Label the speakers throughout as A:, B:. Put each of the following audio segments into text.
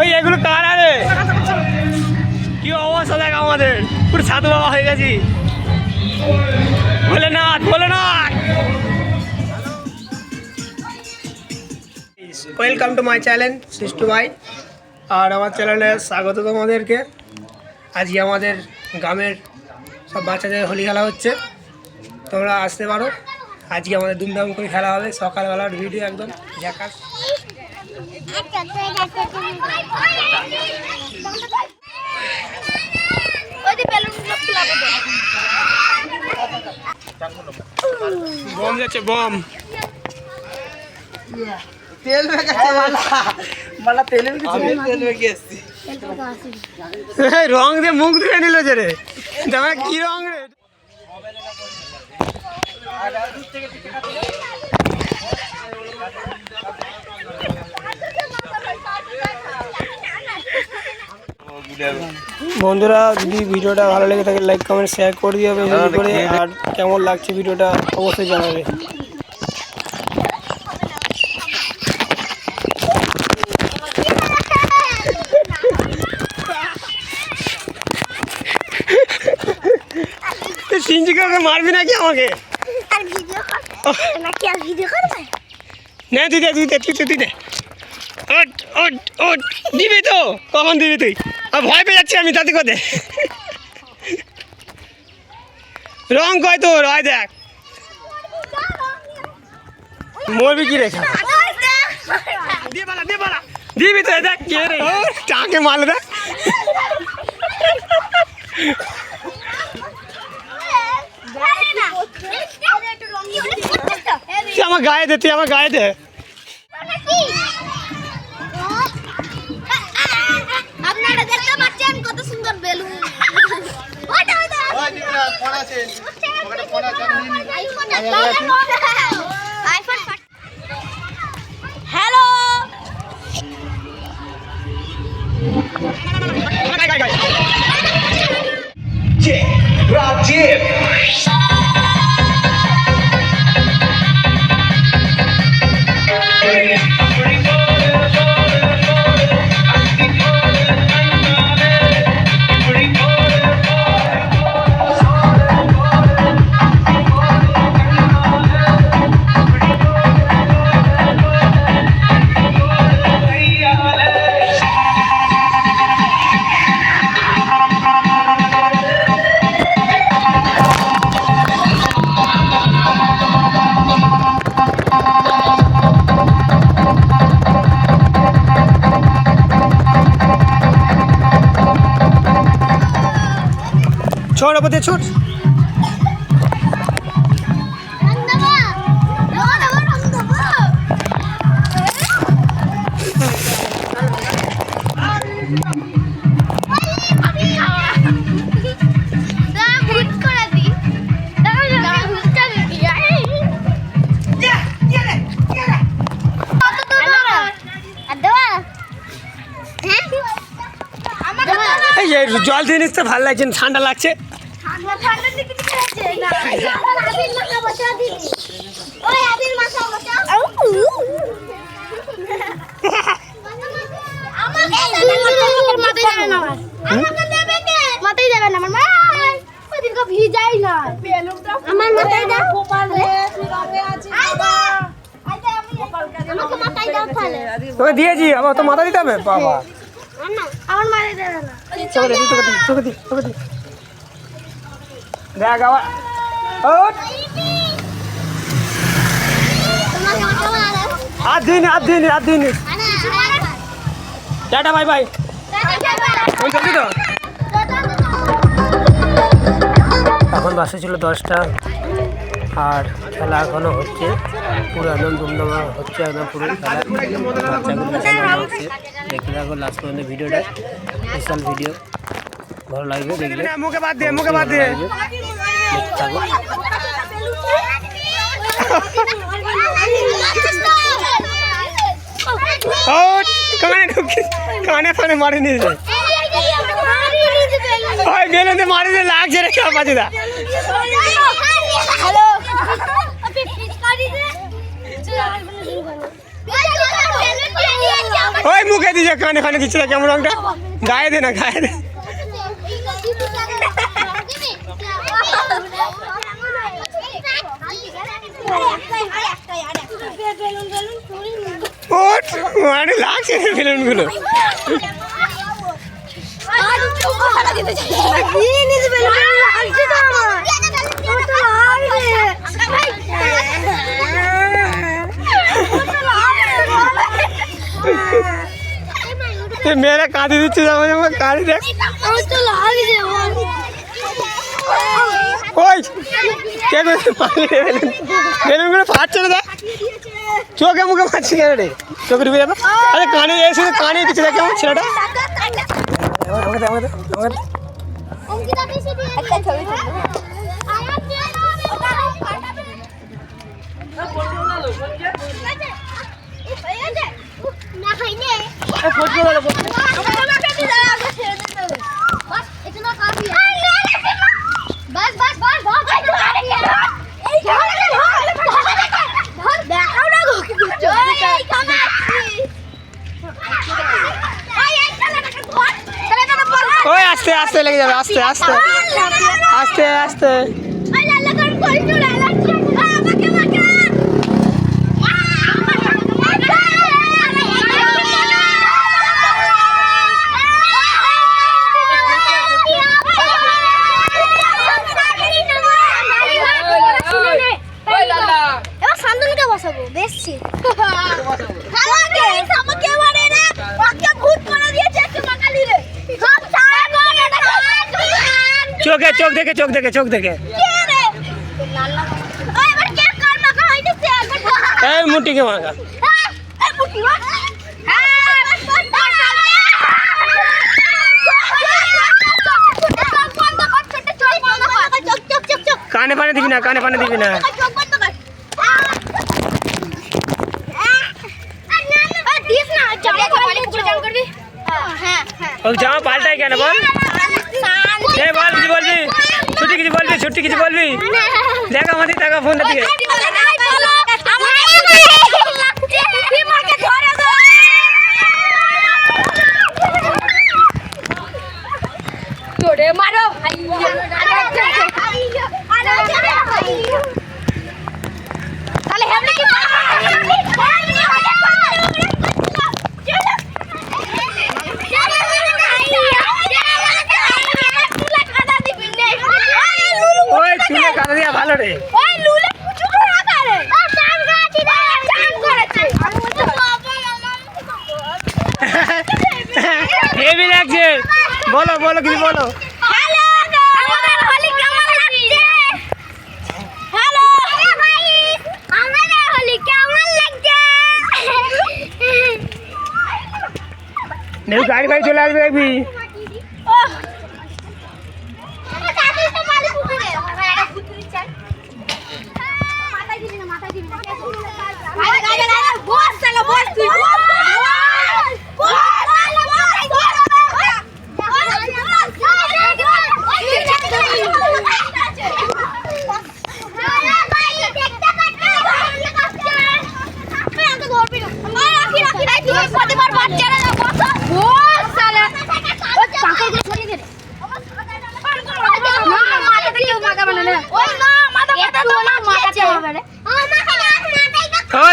A: ওই এগুলো কার আরে কি অবস্থা দেখ আমাদের পুরো সাধু বাবা হয়ে গেছি। বলে না ওয়েলকাম টু মাই চ্যানেল সিস্টু ভাই। আর আমার চ্যানেলে স্বাগত তোমাদেরকে। আজকে আমাদের গ্রামের সব বাচ্চাদের হোলি খেলা হচ্ছে, তোমরা আসতে পারো। আজকে আমাদের ধুমধাম করে খেলা হবে, সকালবেলার ভিডিও একদম ঝাকাস। বম যাচ্ছে, বম তেল রং দিয়ে মুখ ধুয়ে নিল যে রে, কি রং রে। বন্ধুরা, যদি ভিডিওটা ভালো লেগে থাকে লাইক কমেন্ট শেয়ার করে দিও বেশি করে। আর কেমন লাগছে ভিডিওটা অবশ্যই জানাবে। সিনজিকে মারবি নাকি আমাকে? না তুই দে দিবি তো, কখন দিবি তুই? ভয় পেয়ে যাচ্ছি আমি তাতে কথা। রং কয় তোর, হয় দেখ মরবি কি রেখা। দিবি তো, দেখ কে রে টাকে মারলে দেখ। আমার গায়ে দে, তুই আমার গায়ে দে।
B: আপনারা দেখতে পাচ্ছেন কত সুন্দর বেলুন। হ্যালো,
A: छोड़ अब छोड़। জল দিয়ে নিচ্ছে, ভালো লাগছে, ঠান্ডা লাগছে। তোকে দিয়েছি, আমার তো মাথা দিতে হবে বাবা।
B: আমার মাথায় দেবে না,
A: তোকে দি দেখ আবার। হাত দিন টাটা, বাই বাই। এখন বাসে ছিল 10টা, আর খেলা এখনো হচ্ছে, পুরো একদম দুমদামা হচ্ছে, একদম পুরো খেলা। বাচ্চাগুলো হচ্ছে, দেখতে থাকো লাস্ট পর্যন্ত ভিডিওটা। স্পেশাল ভিডিও, ভালো লাগবে দেখলে। মুখে বাদ দিয়ে দেখতে থাকো। কানে ফানে মারি নিয়ে যায়, বেলুনে মারি দিয়ে লাগছে রে কেউ পাচ্ছি না। ওই মুখে দিচ্ছে, কানে ফানে দিচ্ছে না, কেমন রংটা গায়ে দে না, গায়ে দে। ওঠ, মানে লাগছে বেলুনগুলো। মেয়েরা কাঁদি দিচ্ছে, যেমন যেমন কাঁদি দেখ। ওই কে বেলুনগুলো ফাটছে না, দেখ চোখে মুখে ফাটছে কেন রে, চোখে ঢুকে যাবে। আরে কানে এসে কানে দিচ্ছে, দেখ কেমন ছেলেটা। ওই আস্তে আস্তে লেগে যাবে, আস্তে আস্তে আস্তে আস্তে। চোখে চোখ দেখে, চোখ দেখে, চোখ দেখে। এই মুটিকে মাগা। কানে পানে দিবি না, কানে পানে দিবি না। জামা পাল্টাই কেন বল? বল কিছু বলবি, ছুটি কিছু বলবি, ছুটি কিছু বলবি। দেখ আমাদের টাকা ফোনটা দিকে। ভালো রে, হেভি লাগছে। বলো বলো কিছু বলো। গাড়ি ভাই চলে আসবে দেখবি।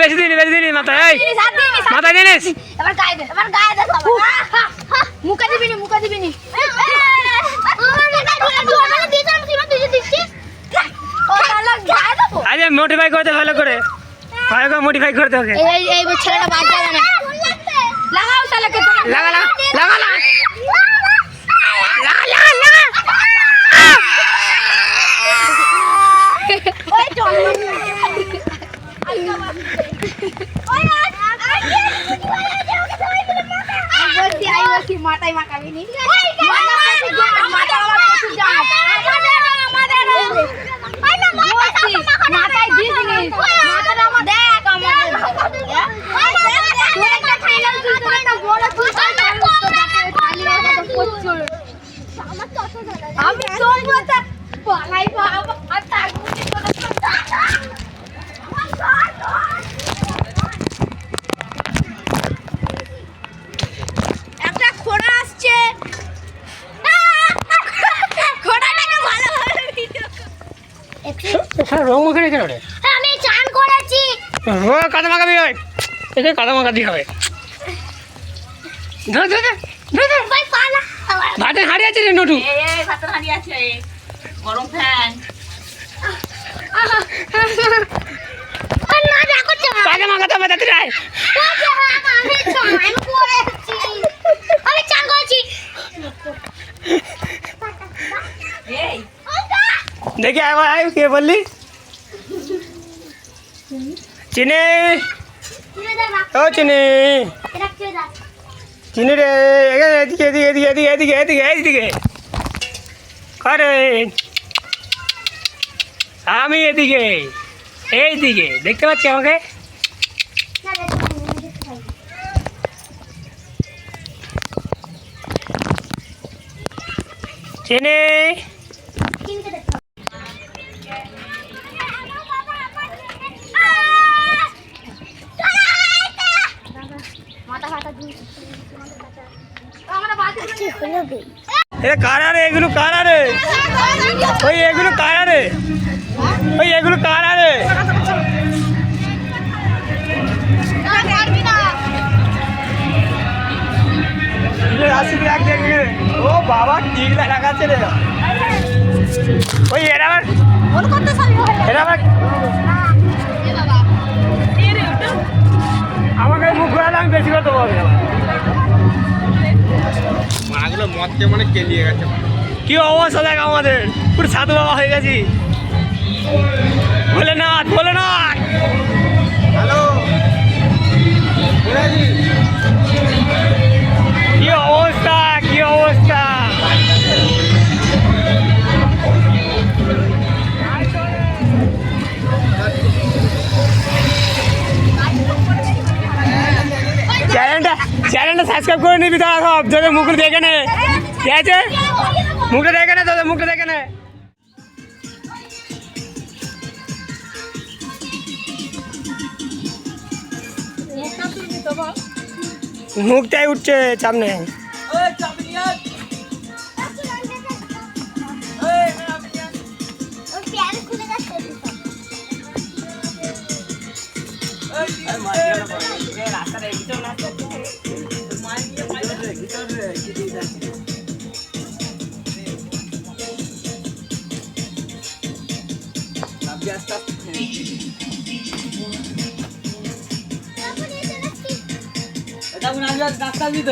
A: বেশি দিন বেশি দিন মাথায় মাথায় জিনিস
B: মুখে দিবিনি, মুখে দিবিনি।
A: আরে মোটিফাই করতে ভালো করে, ভালো করে মোটিফাই করতে হবে।
B: এই ছেলেটা বাদ যাবে না। লাগাও শালাকে,
A: লাগা লাগা লাগা লাগা
B: ওই চল মাথায় মাখাবি নি, মাথায় দিস নি, আমি চলবো পালাই বাবা।
A: হ্যাঁ রং মাখানি কেন রে?
B: আমি চান করেছি।
A: ও কাদা মাখাবি ওই এখানে কাদা মাখাতে হবে। ধর ধর ধর, ধর ধর।
B: ভাই পালা।
A: ভাতের হাঁড়ি আছে রে নটু।
C: ভাতের হাঁড়ি আছে, গরম ফ্যান।
B: না দেখো চান।
A: কাদা মাখাতে হবে তাতে রায়।
B: আমি চান করেছি। আমি চান করেছি।
C: এই
A: দেখি আবার আয় কে বললি? চিনি ও চিনি চিনি রে এদিকে এদিকে এদিকে এদিকে এদিকে এদিকে এদিকে করে আমি এদিকে এইদিকে দেখতে পাচ্ছি আমাকে? চিনি এটা কারা রে? এগুলো কারা রে? ওই এগুলো কারা রে? ওই এগুলো কারা রে? ও বাবা ঠিক দেখাচ্ছে রে। ওই এরা আবার এরা আবার আমাকে মুখ ঘোরালে আমি বেশি কথা বলবো।
D: মাগুলো মদকে মানে কেলিয়ে গেছে।
A: কি অবস্থা দেখ আমাদের, পুরো সাধু বাবা হয়ে গেছি। ভোলেনাথ ভোলেনাথ।
D: হ্যালো
A: কি অবস্থা কি অবস্থা। চ্যানেলটা সাবস্ক্রাইব করে নিবি তারা সব, তোদের মুখটা দেখে নে। ঠিক আছে, মুখটা দেখে নে, তোদের মুখটা দেখে নে। মুখটাই উঠছে, চাপ নেই।
C: রাস্তা দিত।